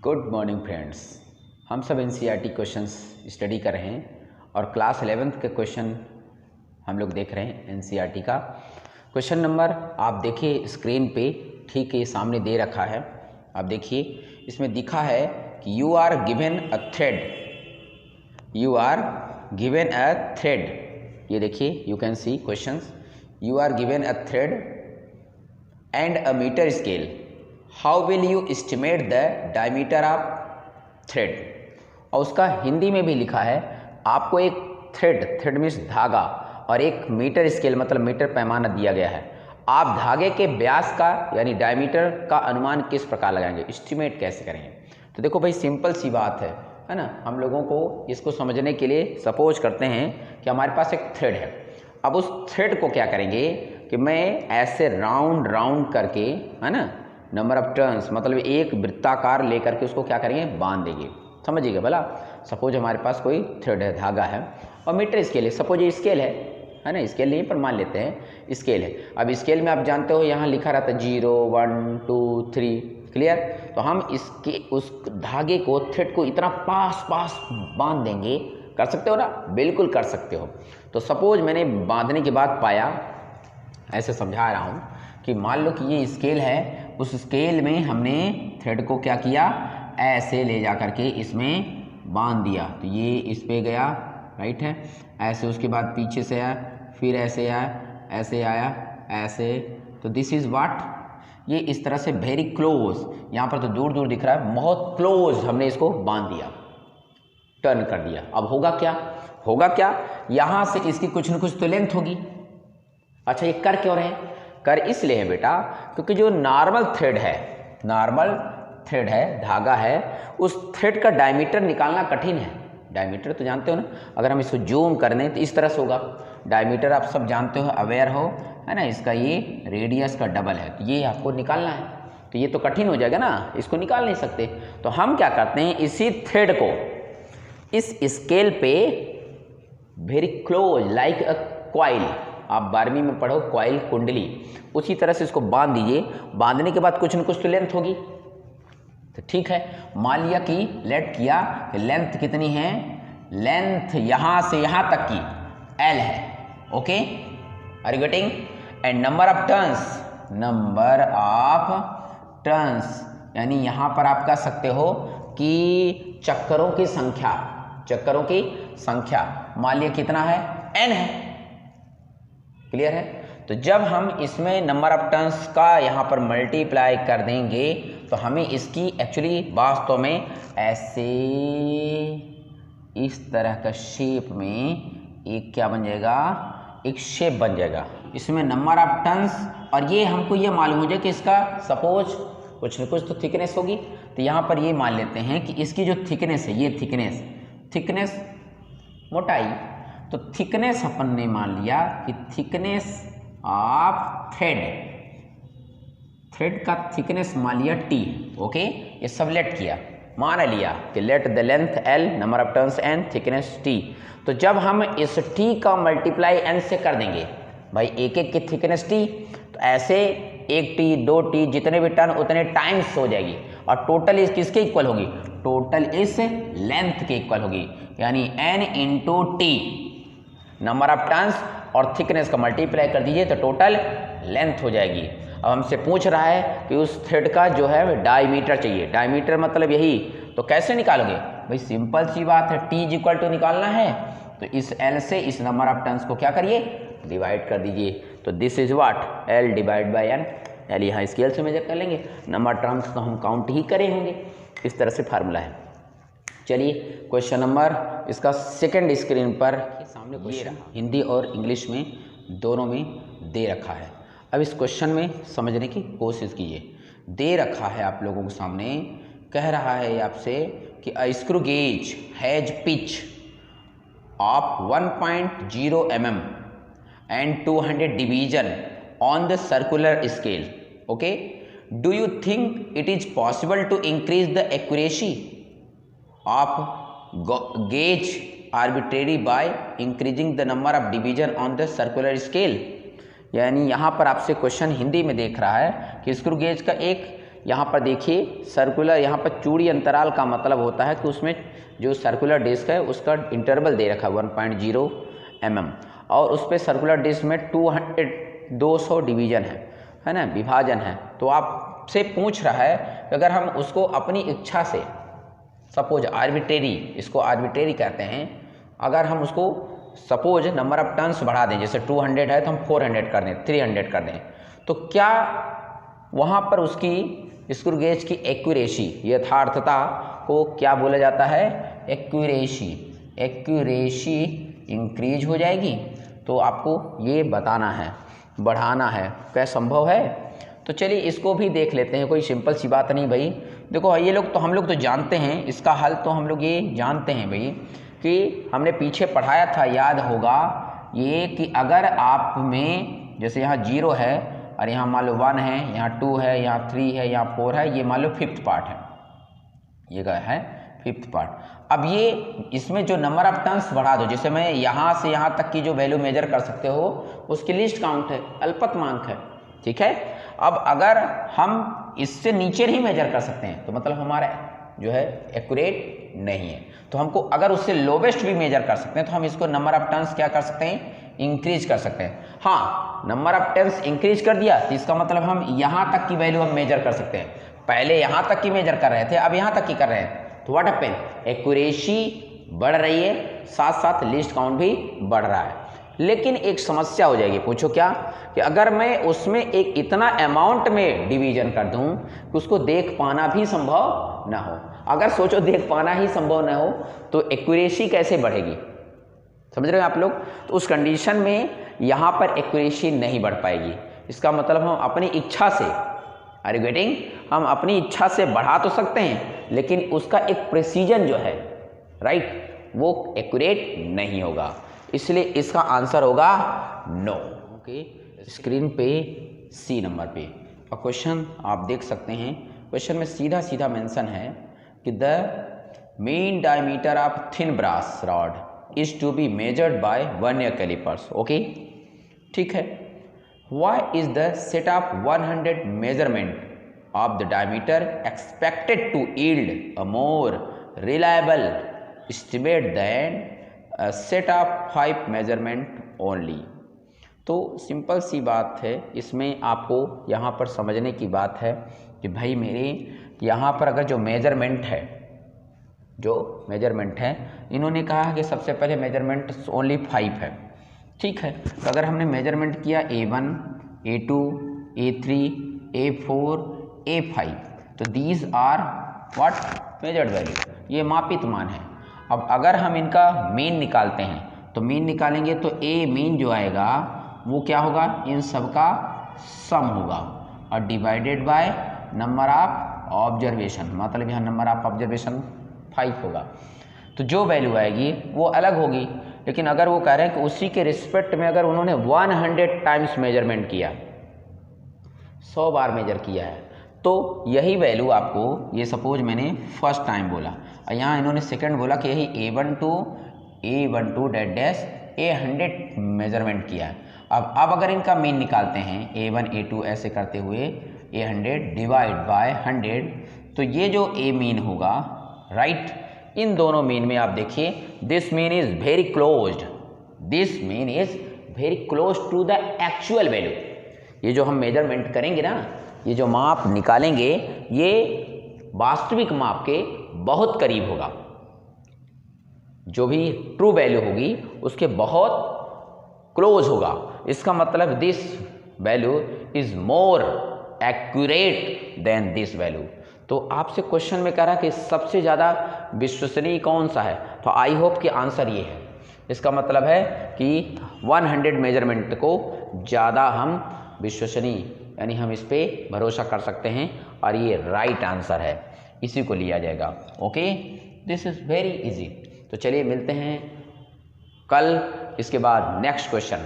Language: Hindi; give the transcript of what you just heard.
Good morning friends. हम सब एनसीईआरटी क्वेश्चंस स्टडी कर रहे हैं और क्लास 11th के क्वेश्चन हम लोग देख रहे हैं। एनसीईआरटी का क्वेश्चन नंबर आप देखिए स्क्रीन पे, ठीक है, सामने दे रखा है। आप देखिए, इसमें दिखा है कि you are given a thread, you are given a thread. ये देखिए, you can see questions. You are given a thread and a meter scale, how will you estimate the diameter of thread. और उसका हिंदी में भी लिखा है, आपको एक थ्रेड मीन्स धागा और एक मीटर स्केल मतलब मीटर पैमाना दिया गया है। आप धागे के व्यास का यानी डायमीटर का अनुमान किस प्रकार लगाएंगे, एस्टिमेट कैसे करेंगे। तो देखो भाई, सिंपल सी बात है ना। हम लोगों को इसको समझने के लिए सपोज करते हैं कि हमारे पास एक थ्रेड है। अब उस थ्रेड को क्या करेंगे कि मैं ऐसे राउंड करके, है ना, नंबर ऑफ टर्न्स मतलब एक वृत्ताकार लेकर के उसको क्या करेंगे, बांध देंगे। समझिएगा भला। सपोज हमारे पास कोई थ्रेड है, धागा है और मीटर स्केल है। सपोज ये स्केल है ना, स्केल नहीं पर मान लेते हैं स्केल है। अब स्केल में आप जानते हो यहाँ लिखा रहता है 0 1 2 3, क्लियर। तो हम इसके उस धागे को, थ्रेड को इतना पास बांध देंगे। कर सकते हो ना, बिल्कुल कर सकते हो। तो सपोज मैंने बांधने के बाद पाया, ऐसे समझा रहा हूँ कि मान लो कि ये स्केल है, उस स्केल में हमने थ्रेड को क्या किया, ऐसे ले जा करके इसमें बांध दिया। तो ये इस पे गया, राइट है, ऐसे। उसके बाद पीछे से आया, फिर ऐसे आया, ऐसे आया, ऐसे। तो दिस इज व्हाट, ये इस तरह से वेरी क्लोज, यहाँ पर तो दूर दिख रहा है, बहुत क्लोज हमने इसको बांध दिया, टर्न कर दिया। अब होगा क्या, यहाँ से इसकी कुछ न कुछ तो लेंथ होगी। अच्छा, ये कर क्यों रहे हैं? कर इसलिए है बेटा, क्योंकि जो नॉर्मल थ्रेड है, धागा है, उस थ्रेड का डायमीटर निकालना कठिन है। डायमीटर तो जानते हो ना, अगर हम इसको जूम कर दें तो इस तरह से होगा। डायमीटर आप सब जानते हो, अवेयर हो, है ना। इसका ये रेडियस का डबल है, तो ये आपको निकालना है। तो ये तो कठिन हो जाएगा ना, इसको निकाल नहीं सकते। तो हम क्या करते हैं, इसी थ्रेड को इस स्केल पे very close like a coil, आप 12वीं में पढ़ो कॉइल, कुंडली, उसी तरह से इसको बांध दीजिए। बांधने के बाद कुछ न कुछ तो लेंथ होगी। तो ठीक है, मान लिया कि लेट किया कि लेंथ कितनी है, लेंथ यहाँ से यहाँ तक की L है। Okay, are you getting? And number of turns यानी यहाँ पर आप कह सकते हो कि चक्करों की संख्या मान लिया कितना है, N है। क्लियर है? तो जब हम इसमें नंबर ऑफ टर्न्स का यहाँ पर मल्टीप्लाई कर देंगे तो हमें इसकी एक्चुअली वास्तव में ऐसे इस तरह का शेप में एक क्या बन जाएगा, एक शेप बन जाएगा। इसमें नंबर ऑफ टर्न्स, और ये हमको ये मालूम हो जाए कि इसका सपोज कुछ न कुछ तो थिकनेस होगी। तो यहाँ पर ये मान लेते हैं कि इसकी जो थिकनेस है, ये थिकनेस मोटाई, तो थिकनेस अपन ने मान लिया कि थिकनेस ऑफ थ्रेड का थिकनेस मान लिया T। ओके, ये सब लेट किया, मान लिया कि let the length L, number of turns N, thickness T। तो जब हम इस T का मल्टीप्लाई N से कर देंगे, भाई एक की थिकनेस T, तो ऐसे 1T 2T जितने भी टर्न उतने टाइम्स हो जाएगी। और टोटल इस किसके इक्वल होगी, टोटल इस लेंथ के इक्वल होगी, यानी N into T, number of turns और थिकनेस का मल्टीप्लाई कर दीजिए तो टोटल लेंथ हो जाएगी। अब हमसे पूछ रहा है कि उस थ्रेड का जो है डायमीटर चाहिए। डायमीटर मतलब यही, तो कैसे निकालोगे भाई, सिंपल सी बात है, T इक्वल टू निकालना है तो इस L से इस नंबर ऑफ टर्न्स को क्या करिए, डिवाइड कर दीजिए। तो this is what, L divide by N। L यहाँ स्केल से मेजर कर लेंगे, नंबर टर्म्स तो हम काउंट ही करे होंगे। इस तरह से फार्मूला है। चलिए क्वेश्चन नंबर इसका सेकंड स्क्रीन पर सामने क्वेश्चन हिंदी और इंग्लिश में दोनों में दे रखा है। अब इस क्वेश्चन में समझने की कोशिश कीजिए। दे रखा है आप लोगों के सामने, कह रहा है आपसे कि a screw gauge has pitch of 1.0 mm and 200 division on the circular scale. Okay, do you think it is possible to increase the accuracy of gauge arbitrary by increasing the number of division on the circular scale. यानी यहाँ पर आपसे क्वेश्चन हिंदी में देख रहा है कि स्क्रू गेज का एक यहाँ पर देखिए सर्कुलर, यहाँ पर चूड़ी अंतराल का मतलब होता है कि उसमें जो सर्कुलर डिस्क है उसका इंटरवल दे रखा है 1.0 mm, और उस पर सर्कुलर डिस्क में 200 डिवीजन है ना, विभाजन है। तो आपसे पूछ रहा है कि अगर हम उसको अपनी इच्छा से, सपोज आर्बिट्रेरी, इसको आर्बिट्रेरी कहते हैं, अगर हम उसको सपोज नंबर ऑफ टर्न्स बढ़ा दें, जैसे 200 है तो हम 400 कर दें, 300 कर दें, तो क्या वहाँ पर उसकी स्क्रू गेज की एक्यूरेसी, यथार्थता को क्या बोला जाता है? एक्यूरेसी। एक्यूरेसी इंक्रीज हो जाएगी। तो आपको ये बताना है, बढ़ाना है, क्या संभव है? तो चलिए इसको भी देख लेते हैं, कोई सिंपल सी बात नहीं भाई। देखो ये लोग तो, हम लोग तो जानते हैं इसका हल, तो हम लोग ये जानते हैं भाई कि हमने पीछे पढ़ाया था, याद होगा ये, कि अगर आप में जैसे यहाँ 0 है और यहाँ मान लो 1 है, यहाँ 2 है, यहाँ 3 है, यहाँ 4 है, ये मान लो 5th पार्ट है, ये क्या है 5th पार्ट। अब ये इसमें जो नंबर ऑफ टर्न्स बढ़ा दो, जैसे मैं यहाँ से यहाँ तक की जो वैल्यू मेजर कर सकते हो उसकी लिस्ट काउंट है, अल्पतमांक है, ठीक है। अब अगर हम इससे नीचे नहीं मेजर कर सकते हैं तो मतलब हमारा जो है एक्यूरेट नहीं है। तो हमको अगर उससे लोवेस्ट भी मेजर कर सकते हैं तो हम इसको नंबर ऑफ टर्न्स क्या कर सकते हैं? इंक्रीज कर सकते हैं। हाँ, नंबर ऑफ टर्न्स इंक्रीज कर दिया तो इसका मतलब हम यहाँ तक की वैल्यू हम मेजर कर सकते हैं। पहले यहाँ तक की मेजर कर रहे थे, अब यहाँ तक की कर रहे हैं, तो व्हाट हैपेन? एक्यूरेसी बढ़ रही है, साथ साथ लिस्ट काउंट भी बढ़ रहा है। लेकिन एक समस्या हो जाएगी, पूछो क्या? कि अगर मैं उसमें एक इतना अमाउंट में डिवीजन कर दूं कि उसको देख पाना भी संभव ना हो। अगर सोचो देख पाना ही संभव ना हो तो एक्यूरेसी कैसे बढ़ेगी? समझ रहे हो आप लोग? तो उस कंडीशन में यहाँ पर एक्यूरेसी नहीं बढ़ पाएगी। इसका मतलब हम अपनी इच्छा से, आर यू गेटिंग, हम अपनी इच्छा से बढ़ा तो सकते हैं लेकिन उसका एक प्रिसीजन जो है, राइट, वो एक्यूरेट नहीं होगा। इसलिए इसका आंसर होगा नो। ओके, स्क्रीन पे सी नंबर पे और क्वेश्चन आप देख सकते हैं। क्वेश्चन में सीधा सीधा मेंशन है कि the main diameter of thin brass rod is to be measured by vernier callipers. Okay, ठीक है। Why is the set of 100 measurement of the diameter expected to yield a more reliable estimate than set of 5 measurement only. तो सिंपल सी बात है, इसमें आपको यहाँ पर समझने की बात है कि भाई मेरे यहाँ पर अगर जो मेजरमेंट है, इन्होंने कहा कि सबसे पहले मेजरमेंट ओनली 5 है, ठीक है। तो अगर हमने मेजरमेंट किया A1, A2, A3, A4, A5, तो these are what? Measured value, ये मापित मान है। अब अगर हम इनका मीन निकालते हैं तो मीन निकालेंगे तो ए मीन जो आएगा वो क्या होगा? इन सब का सम होगा और divided by number of observation, मतलब यहाँ नंबर ऑफ ऑब्जर्वेशन 5 होगा। तो जो वैल्यू आएगी वो अलग होगी। लेकिन अगर वो कह रहे हैं कि उसी के रिस्पेक्ट में अगर उन्होंने 100 टाइम्स मेजरमेंट किया, 100 बार मेजर किया है, तो यही वैल्यू आपको, ये सपोज मैंने फर्स्ट टाइम बोला और यहाँ इन्होंने सेकंड बोला कि यही A12 डैश A100 मेजरमेंट किया है। अब अगर इनका मीन निकालते हैं A1 A2 ऐसे करते हुए A100 डिवाइड बाय 100, तो ये जो A मीन होगा, राइट, इन दोनों मीन में आप देखिए this mean is very closed, this mean is very close to the actual value. ये जो हम मेजरमेंट करेंगे ना, ये जो माप निकालेंगे, ये वास्तविक माप के बहुत करीब होगा। जो भी ट्रू वैल्यू होगी उसके बहुत क्लोज होगा। इसका मतलब this value is more accurate then this value. तो आपसे क्वेश्चन में कह रहा है कि सबसे ज़्यादा विश्वसनीय कौन सा है, तो आई होप कि आंसर ये है। इसका मतलब है कि 100 मेजरमेंट को ज़्यादा हम विश्वसनीय, यानी हम इस पर भरोसा कर सकते हैं और ये राइट आंसर है, इसी को लिया जाएगा। Okay, this is very easy. तो चलिए मिलते हैं कल, इसके बाद नेक्स्ट क्वेश्चन।